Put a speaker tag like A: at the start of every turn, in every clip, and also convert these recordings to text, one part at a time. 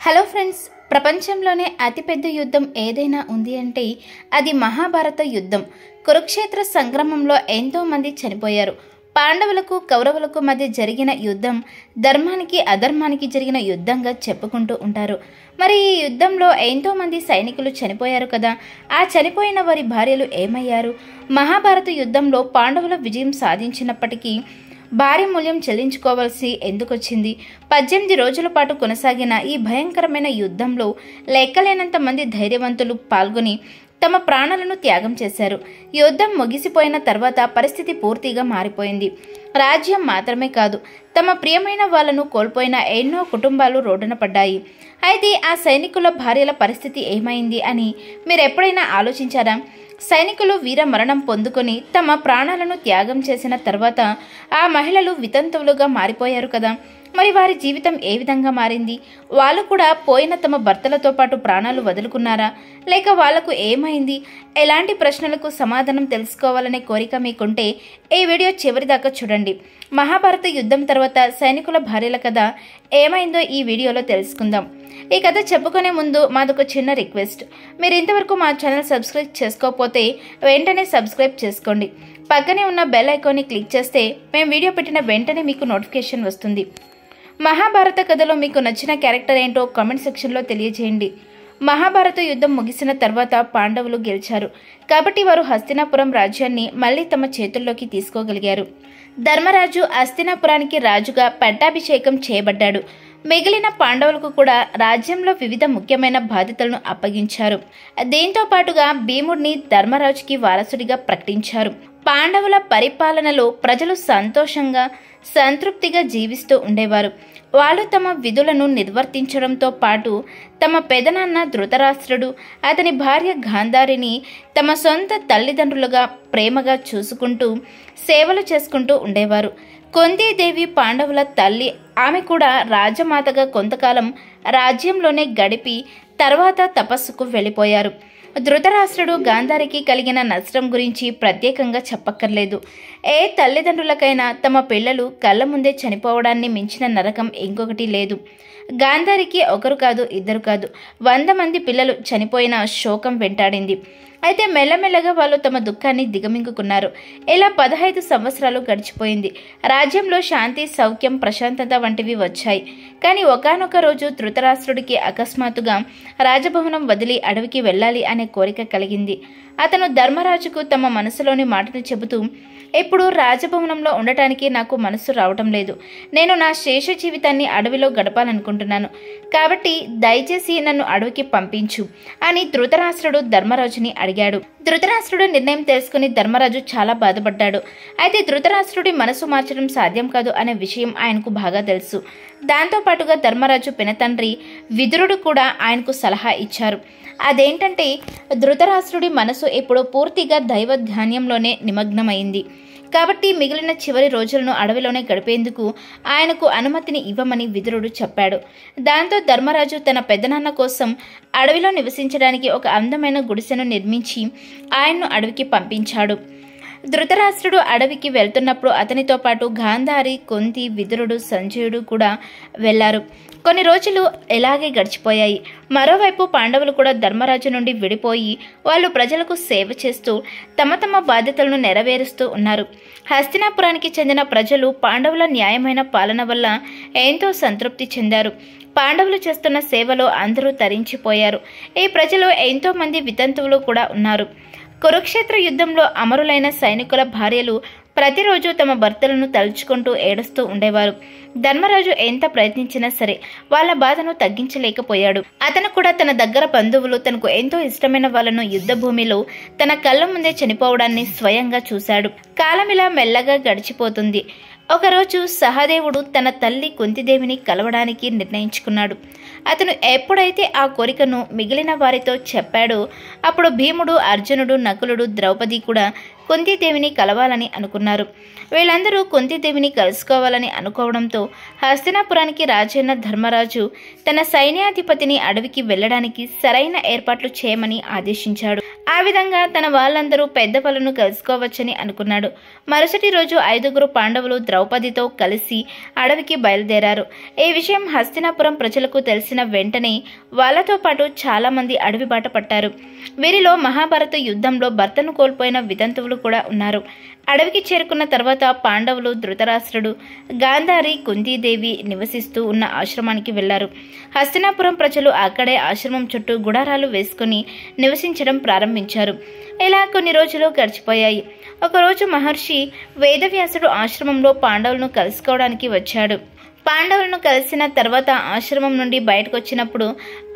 A: Hello friends, ప్రపంచంలోనే అతిపెద్ద యుద్ధం ఏదైనా ఉంది అంటే అది మహాభారత యుద్ధం. కురుక్షేత్ర సంగ్రామంలో ఎంతో మంది చనిపోయారు. పాండవులకు కౌరవులకు మధ్య జరిగిన యుద్ధం ధర్మానికి అధర్మానికి జరిగిన యుద్ధంగా చెప్పుకుంటూ ఉంటారు. మరి ఈ యుద్ధంలో ఎంతో మంది సైనికులు చనిపోయారు కదా. ఆ చనిపోయిన వారి భార్యలు ఏమయ్యారు? మహాభారత యుద్ధంలో పాండవుల విజయం సాధించినప్పటికీ భారీ మూల్యం చెల్లించుకోవాల్సి ఎందుకొచ్చింది? 18 రోజుల పాటు కొనసాగిన ఈ భయంకరమైన యుద్ధంలో లెక్కలేనంత మంది ధైర్యవంతులు పాల్గొని తమ ప్రాణాలను త్యాగం చేశారు. యుద్ధం ముగిసిపోయిన తర్వాత పరిస్థితి పూర్తిగా మారిపోయింది. రాజ్యం మాత్రమే కాదు, తమ ప్రియమైన వాళ్లను కోల్పోయిన ఎన్నో కుటుంబాలు రోడ్డున పడ్డాయి. అయితే ఆ సైనికుల భార్యల పరిస్థితి ఏమైంది అని మీరు ఎప్పుడైనా ఆలోచించారా? సైనికులు వీర మరణం పొందుకొని తమ ప్రాణాలను త్యాగం చేసిన తర్వాత ఆ మహిళలు వితంతువులుగా మారిపోయారు కదా. మరి వారి జీవితం ఏ విధంగా మారింది? వాళ్ళు కూడా పోయిన తమ భర్తలతో పాటు ప్రాణాలు వదులుకున్నారా, లేక వాళ్లకు ఏమైంది? ఎలాంటి ప్రశ్నలకు సమాధానం తెలుసుకోవాలనే కోరిక మీకుంటే ఈ వీడియో చివరి దాకా చూడండి. మహాభారత యుద్ధం తర్వాత సైనికుల భార్యల కథ ఏమైందో ఈ వీడియోలో తెలుసుకుందాం. ఈ కథ చెప్పుకునే ముందు మాదొక చిన్న రిక్వెస్ట్. మీరు ఇంతవరకు మా ఛానల్ సబ్స్క్రైబ్ చేసుకోకపోతే వెంటనే సబ్స్క్రైబ్ చేసుకోండి. పక్కనే ఉన్న బెల్ ఐకాన్ని క్లిక్ చేస్తే మేము వీడియో పెట్టిన వెంటనే మీకు నోటిఫికేషన్ వస్తుంది. మహాభారత కథలో మీకు నచ్చిన క్యారెక్టర్ ఏంటో కామెంట్ సెక్షన్లో తెలియజేయండి. మహాభారత యుద్ధం ముగిసిన తర్వాత పాండవులు గెలిచారు కాబట్టి వారు హస్తినాపురం రాజ్యాన్ని మళ్లీ తమ చేతుల్లోకి తీసుకోగలిగారు. ధర్మరాజు హస్తినాపురానికి రాజుగా పట్టాభిషేకం చేయబడ్డాడు. మిగిలిన పాండవులకు కూడా రాజ్యంలో వివిధ ముఖ్యమైన బాధ్యతలను అప్పగించారు. దీంతో పాటుగా భీముడిని ధర్మరాజుకి వారసుడిగా ప్రకటించారు. పాండవుల పరిపాలనలో ప్రజలు సంతోషంగా సంతృప్తిగా జీవిస్తూ ఉండేవారు. వాళ్ళు తమ విధులను నిర్వర్తించడంతో పాటు తమ పెదనాన్న ధృతరాష్ట్రుడు, అతని భార్య గాంధారిని తమ సొంత తల్లిదండ్రులుగా ప్రేమగా చూసుకుంటూ సేవలు చేసుకుంటూ ఉండేవారు. కుంతీదేవి పాండవుల తల్లి. ఆమె కూడా రాజమాతగా కొంతకాలం రాజ్యంలోనే గడిపి తర్వాత తపస్సుకు వెళ్ళిపోయారు. ధృతరాష్ట్రుడు గాంధారికి కలిగిన నష్టం గురించి ప్రత్యేకంగా చెప్పక్కర్లేదు. ఏ తల్లిదండ్రులకైనా తమ పిల్లలు కళ్ళ ముందే చనిపోవడాన్ని మించిన నరకం ఇంకొకటి లేదు. గాంధారికి ఒకరు కాదు, ఇద్దరు కాదు, 100 మంది పిల్లలు చనిపోయిన శోకం వెంటాడింది. అయితే మెల్లమెల్లగా వాళ్ళు తమ దుఃఖాన్ని దిగమింగుకున్నారు. ఇలా 15 సంవత్సరాలు గడిచిపోయింది. రాజ్యంలో శాంతి, సౌఖ్యం, ప్రశాంతత వంటివి వచ్చాయి. కానీ ఒకానొక రోజు ధృతరాష్ట్రుడికి అకస్మాత్తుగా రాజభవనం వదిలి అడవికి వెళ్ళాలి అనే కోరిక కలిగింది. అతను ధర్మరాజుకు తమ మనసులోని మాటను చెబుతూ, ఇప్పుడు రాజభవనంలో ఉండటానికి నాకు మనసు రావటం లేదు. నేను నా శేష జీవితాన్ని అడవిలో గడపాలనుకుంటున్నాను. కాబట్టి దయచేసి నన్ను అడవికి పంపించు అని ధృతరాష్ట్రుడు ధర్మరాజుని అడిగాడు. ధృతరాష్ట్రుడు నిర్ణయం తెలుసుకుని ధర్మరాజు చాలా బాధపడ్డాడు. అయితే ధృతరాష్ట్రుడి మనసు మార్చడం సాధ్యం కాదు అనే విషయం ఆయనకు బాగా తెలుసు. దాంతో పాటుగా ధర్మరాజు పినతండ్రి విదురుడు కూడా ఆయనకు సలహా ఇచ్చారు. అదేంటంటే ధృతరాష్ట్రుడి మనసు ఇప్పుడు పూర్తిగా దైవ ధ్యానంలోనే నిమగ్నమైంది. కాబట్టి మిగిలిన చివరి రోజులను అడవిలోనే గడిపేందుకు ఆయనకు అనుమతిని ఇవ్వమని విదురుడు చెప్పాడు. దాంతో ధర్మరాజు తన పెద్దనాన్న కోసం అడవిలో నివసించడానికి ఒక అందమైన గుడిసెను నిర్మించి ఆయన్ను అడవికి పంపించాడు. ధృతరాష్ట్రుడు అడవికి వెళ్తున్నప్పుడు అతనితో పాటు గాంధారి, కుంతి, విదురుడు, సంజయుడు కూడా వెళ్లారు. కొన్ని రోజులు ఎలాగే గడిచిపోయాయి. మరోవైపు పాండవులు కూడా ధర్మరాజు నుండి విడిపోయి వాళ్ళు ప్రజలకు సేవ చేస్తూ తమ తమ బాధ్యతలను నెరవేరుస్తూ ఉన్నారు. హస్తినాపురానికి చెందిన ప్రజలు పాండవుల న్యాయమైన పాలన వల్ల ఎంతో సంతృప్తి చెందారు. పాండవులు చేస్తున్న సేవలో అందరూ తరించిపోయారు. ఈ ప్రజలు ఎంతో మంది వితంతువులు కూడా ఉన్నారు. కురుక్షేత్ర యుద్ధంలో అమరులైన సైనికుల భార్యలు ప్రతిరోజు తమ భర్తలను తలుచుకుంటూ ఏడుస్తూ ఉండేవారు. ధర్మరాజు ఎంత ప్రయత్నించినా సరే వాళ్ళ బాధను తగ్గించలేకపోయాడు. అతను కూడా తన దగ్గర బంధువులు, తనకు ఎంతో ఇష్టమైన వాళ్ళను యుద్ధ భూమిలో తన కళ్ళ ముందే చనిపోవడాన్ని స్వయంగా చూశాడు. కాలం ఇలా మెల్లగా గడిచిపోతుంది. ఒకరోజు సహదేవుడు తన తల్లి కుంతిదేవిని కలవడానికి నిర్ణయించుకున్నాడు. అతను ఎప్పుడైతే ఆ కోరికను మిగిలిన వారితో చెప్పాడో అప్పుడు భీముడు, అర్జునుడు, నకులుడు, ద్రౌపది కూడా కుంతిదేవిని కలవాలని అనుకున్నారు. వీళ్ళందరూ కుంతిదేవిని కలుసుకోవాలని అనుకోవడంతో హస్తినాపురానికి రాజైన ధర్మరాజు తన సైన్యాధిపతిని అడవికి వెళ్లడానికి సరైన ఏర్పాట్లు చేయమని ఆదేశించాడు. ఆ విధంగా తన వాళ్ళందరూ పెద్దవాళ్ళను కలుసుకోవచ్చని అనుకున్నాడు. మరుసటి రోజు 5గురు పాండవులు ద్రౌపదితో కలిసి అడవికి బయలుదేరారు. ఈ విషయం హస్తినాపురం ప్రజలకు తెలిసిన వెంటనే వాళ్ళతో పాటు చాలా మంది అడవి బాట పట్టారు. వీరిలో మహాభారత యుద్ధంలో భర్తను కోల్పోయిన వితంతువులు కూడా ఉన్నారు. అడవికి చేరుకున్న తర్వాత పాండవులు ధృతరాష్ట్రుడు, గాంధారి, కుంతీదేవి నివసిస్తూ ఉన్న ఆశ్రమానికి వెళ్లారు. హస్తినాపురం ప్రజలు అక్కడే ఆశ్రమం చుట్టూ గుడారాలు వేసుకుని నివసించడం ప్రారంభించారు. ఇలా కొన్ని రోజులు గడిచిపోయాయి. ఒకరోజు మహర్షి వేదవ్యాసుడు ఆశ్రమంలో పాండవులను కలుసుకోవడానికి వచ్చాడు. పాండవులను కలిసిన తర్వాత ఆశ్రమం నుండి బయటకు వచ్చినప్పుడు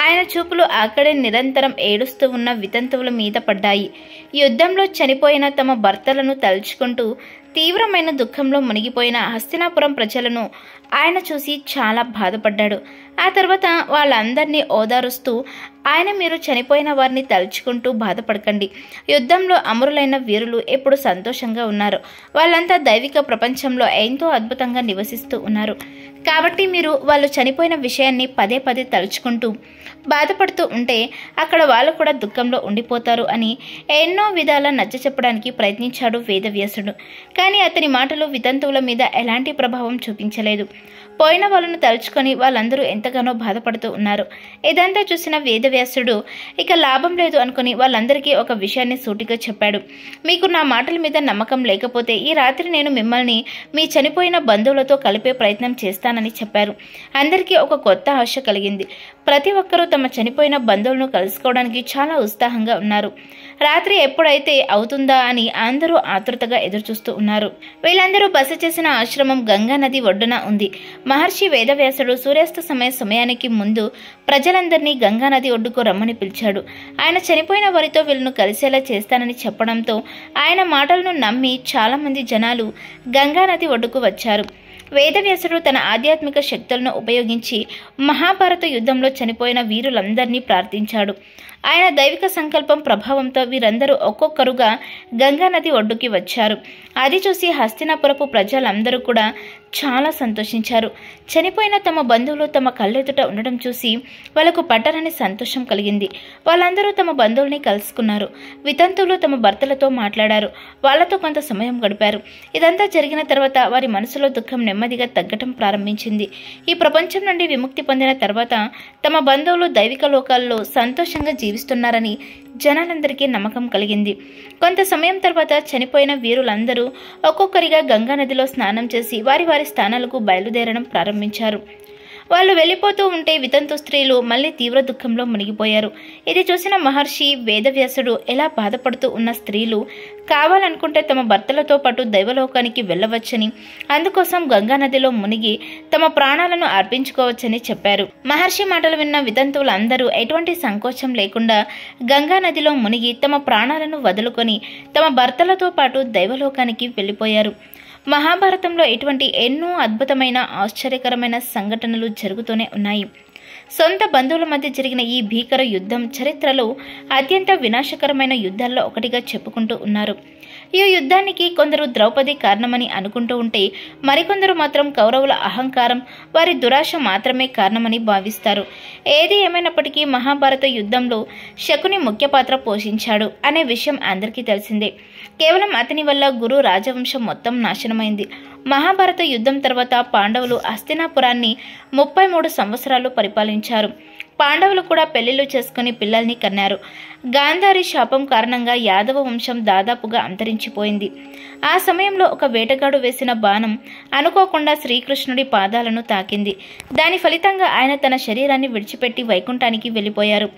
A: ఆయన చూపులు అక్కడే నిరంతరం ఏడుస్తూ ఉన్న వితంతువుల మీద పడ్డాయి. యుద్ధంలో చనిపోయిన తమ భర్తలను తలుచుకుంటూ తీవ్రమైన దుఃఖంలో మునిగిపోయిన హస్తినాపురం ప్రజలను ఆయన చూసి చాలా బాధపడ్డాడు. ఆ తర్వాత వాళ్ళందరినీ ఓదారుస్తూ ఆయన, మీరు చనిపోయిన వారిని తలుచుకుంటూ బాధపడకండి. యుద్ధంలో అమరులైన వీరులు ఎప్పుడు సంతోషంగా ఉన్నారు. వాళ్ళంతా దైవిక ప్రపంచంలో ఎంతో అద్భుతంగా నివసిస్తూ ఉన్నారు. కాబట్టి మీరు వాళ్ళు చనిపోయిన విషయాన్ని పదే పదే తలుచుకుంటూ బాధపడుతూ ఉంటే అక్కడ వాళ్ళు కూడా దుఃఖంలో ఉండిపోతారు అని ఎన్నో విధాల నచ్చ చెప్పడానికి ప్రయత్నించాడు వేదవ్యాసుడు. కానీ అతని మాటలు వితంతువుల మీద ఎలాంటి ప్రభావం చూపించలేదు. పోయిన వాళ్ళను తలుచుకొని వాళ్ళందరూ ఎంతగానో బాధపడుతూ ఉన్నారు. ఇదంతా చూసిన వేదవ్యాసుడు ఇక లాభం లేదు అనుకుని వాళ్ళందరికీ ఒక విషయాన్ని సూటిగా చెప్పాడు. మీకు నా మాటల మీద నమ్మకం లేకపోతే ఈ రాత్రి నేను మిమ్మల్ని మీ చనిపోయిన బంధువులతో కలిపే ప్రయత్నం చేస్తానని చెప్పారు. అందరికీ ఒక కొత్త ఆశ కలిగింది. ప్రతి ఒక్కరూ తమ చనిపోయిన బంధువులను కలుసుకోవడానికి చాలా ఉత్సాహంగా ఉన్నారు. రాత్రి ఎప్పుడైతే అవుతుందా అని అందరూ ఆతృతగా ఎదురుచూస్తూ ఉన్నారు. వీళ్ళందరూ బస చేసిన ఆశ్రమం గంగా నది ఒడ్డున ఉంది. మహర్షి వేదవ్యాసుడు సూర్యాస్త సమయానికి ముందు ప్రజలందరినీ గంగా నది ఒడ్డుకు రమ్మని పిలిచాడు. ఆయన చనిపోయిన వారితో వీళ్ళను కలిసేలా చేస్తానని చెప్పడంతో ఆయన మాటలను నమ్మి చాలా మంది జనాలు గంగా నది ఒడ్డుకు వచ్చారు. వేదవ్యాసుడు తన ఆధ్యాత్మిక శక్తులను ఉపయోగించి మహాభారత యుద్ధంలో చనిపోయిన వీరులందరినీ ప్రార్థించాడు. ఆయన దైవిక సంకల్పం ప్రభావంతో వీరందరూ ఒక్కొక్కరుగా గంగా నది ఒడ్డుకి వచ్చారు. అది చూసి హస్తినాపురపు ప్రజలందరూ కూడా చాలా సంతోషించారు. చనిపోయిన తమ బంధువులు తమ కళ్ళెదుట ఉండడం చూసి వాళ్ళకు పట్టరాని సంతోషం కలిగింది. వాళ్ళందరూ తమ బంధువుల్ని కలుసుకున్నారు. వితంతువులు తమ భర్తలతో మాట్లాడారు. వాళ్లతో కొంత సమయం గడిపారు. ఇదంతా జరిగిన తర్వాత వారి మనసులో దుఃఖం నెమ్మదిగా తగ్గటం ప్రారంభించింది. ఈ ప్రపంచం నుండి విముక్తి పొందిన తర్వాత తమ బంధువులు దైవిక లోకాల్లో సంతోషంగా జీవిస్తున్నారని జనాలందరికీ నమ్మకం కలిగింది. కొంత సమయం తర్వాత చనిపోయిన వీరులందరూ ఒక్కొక్కరిగా గంగా నదిలో స్నానం చేసి వారి వారి స్థానాలకు బయలుదేరడం ప్రారంభించారు. వాళ్ళు వెళ్ళిపోతూ ఉంటే వితంతు స్త్రీలు మళ్ళీ తీవ్ర దుఃఖంలో మునిగిపోయారు. ఇది చూసిన మహర్షి వేదవ్యాసుడు ఎలా బాధపడుతూ ఉన్న స్త్రీలు కావాలనుకుంటే తమ భర్తలతో పాటు దైవలోకానికి వెళ్ళవచ్చని, అందుకోసం గంగా నదిలో మునిగి తమ ప్రాణాలను అర్పించుకోవచ్చని చెప్పారు. మహర్షి మాటలు విన్న వితంతువులందరూ ఎటువంటి సంకోచం లేకుండా గంగా నదిలో మునిగి తమ ప్రాణాలను వదులుకొని తమ భర్తలతో పాటు దైవలోకానికి వెళ్ళిపోయారు. మహాభారతంలో ఇటువంటి ఎన్నో అద్భుతమైన ఆశ్చర్యకరమైన సంఘటనలు జరుగుతూనే ఉన్నాయి. సొంత బంధువుల మధ్య జరిగిన ఈ భీకర యుద్ధం చరిత్రలో అత్యంత వినాశకరమైన యుద్ధాల్లో ఒకటిగా చెప్పుకుంటూ ఉన్నారు. ఈ యుద్ధానికి కొందరు ద్రౌపది కారణమని అనుకుంటూ ఉంటే మరికొందరు మాత్రం కౌరవుల అహంకారం, వారి దురాశ మాత్రమే కారణమని భావిస్తారు. ఏది ఏమైనప్పటికీ మహాభారత యుద్ధంలో శకుని ముఖ్య పాత్ర పోషించాడు అనే విషయం అందరికీ తెలిసిందే. కేవలం అతని వల్ల గురు రాజవంశం మొత్తం నాశనమైంది. మహాభారత యుద్ధం తర్వాత పాండవులు హస్తినాపురాన్ని 33 సంవత్సరాలు పరిపాలించారు. పాండవులు కూడా పెళ్లిళ్లు చేసుకుని పిల్లల్ని కన్నారు. గాంధారి శాపం కారణంగా యాదవ వంశం దాదాపుగా అంతరించిపోయింది. ఆ సమయంలో ఒక వేటగాడు వేసిన బాణం అనుకోకుండా శ్రీకృష్ణుడి పాదాలను తాకింది. దాని ఫలితంగా ఆయన తన శరీరాన్ని విడిచిపెట్టి వైకుంఠానికి వెళ్ళిపోయారు.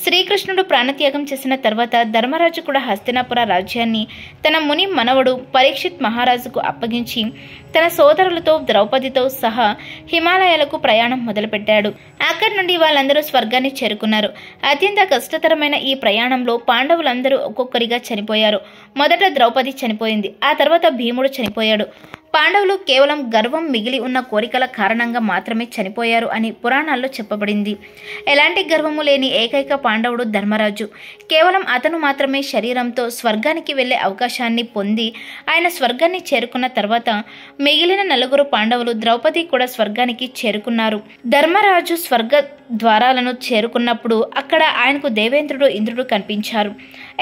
A: శ్రీకృష్ణుడు ప్రాణత్యాగం చేసిన తర్వాత ధర్మరాజు కూడా హస్తినాపుర రాజ్యాన్ని తన ముని మనవడు పరీక్షిత్ మహారాజుకు అప్పగించి తన సోదరులతో ద్రౌపదితో సహా హిమాలయాలకు ప్రయాణం మొదలుపెట్టాడు. అక్కడి నుండి వాళ్ళందరూ స్వర్గాన్ని చేరుకున్నారు. అత్యంత కష్టతరమైన ఈ ప్రయాణంలో పాండవులందరూ ఒక్కొక్కరిగా చనిపోయారు. మొదట ద్రౌపది చనిపోయింది. ఆ తర్వాత భీముడు చనిపోయాడు. పాండవులు కేవలం గర్వం మిగిలి ఉన్న కోరికల కారణంగా మాత్రమే చనిపోయారు అని పురాణాల్లో చెప్పబడింది. ఎలాంటి గర్వము లేని ఏకైక పాండవుడు ధర్మరాజు. కేవలం అతను మాత్రమే శరీరంతో స్వర్గానికి వెళ్లే అవకాశాన్ని పొంది ఆయన స్వర్గాన్ని చేరుకున్న తర్వాత మిగిలిన నలుగురు పాండవులు, ద్రౌపది కూడా స్వర్గానికి చేరుకున్నారు. ధర్మరాజు స్వర్గ ద్వారాలను చేరుకున్నప్పుడు అక్కడ ఆయనకు దేవేంద్రుడు, ఇంద్రుడు కనిపించారు.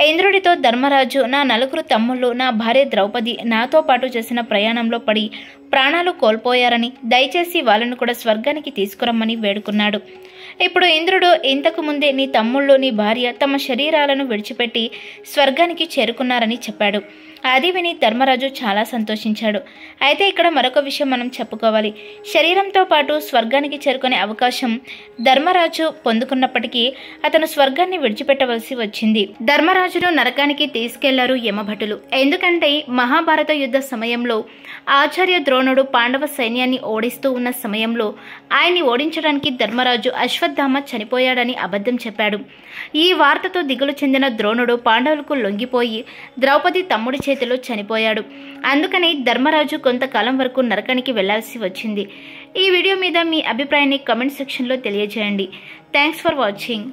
A: ఇంద్రుడితో ధర్మరాజు, నా నలుగురు తమ్ముళ్ళు, నా భార్య ద్రౌపది నాతో పాటు చేసిన ప్రయాణంలో పడి ప్రాణాలు కోల్పోయారని, దయచేసి వాళ్ళను కూడా స్వర్గానికి తీసుకురమ్మని వేడుకున్నాడు. ఇప్పుడు ఇంద్రుడు, ఇంతకు ముందే నీ తమ్ముళ్ళు, నీ భార్య తమ శరీరాలను విడిచిపెట్టి స్వర్గానికి చేరుకున్నారని చెప్పాడు. అది విని ధర్మరాజు చాలా సంతోషించాడు. అయితే ఇక్కడ మరొక విషయం మనం చెప్పుకోవాలి. శరీరంతో పాటు స్వర్గానికి చేరుకునే అవకాశం ధర్మరాజు పొందుకున్నప్పటికీ అతను స్వర్గాన్ని విడిచిపెట్టవలసి వచ్చింది. ధర్మరాజును నరకానికి తీసుకెళ్లారు యమభటులు. ఎందుకంటే మహాభారత యుద్ధ సమయంలో ఆచార్య ద్రోణుడు పాండవ సైన్యాన్ని ఓడిస్తూ ఉన్న సమయంలో ఆయన్ని ఓడించడానికి ధర్మరాజు అశ్వత్థామ చనిపోయాడని అబద్ధం చెప్పాడు. ఈ వార్తతో దిగులు చెందిన ద్రోణుడు పాండవులకు లొంగిపోయి ద్రౌపది తమ్ముడి చేతిలో చనిపోయాడు. అందుకని ధర్మరాజు కొంతకాలం వరకు నరకానికి వెళ్లాల్సి వచ్చింది. ఈ వీడియో మీద మీ అభిప్రాయాన్ని కామెంట్ సెక్షన్లో తెలియజేయండి. Thanks for watching.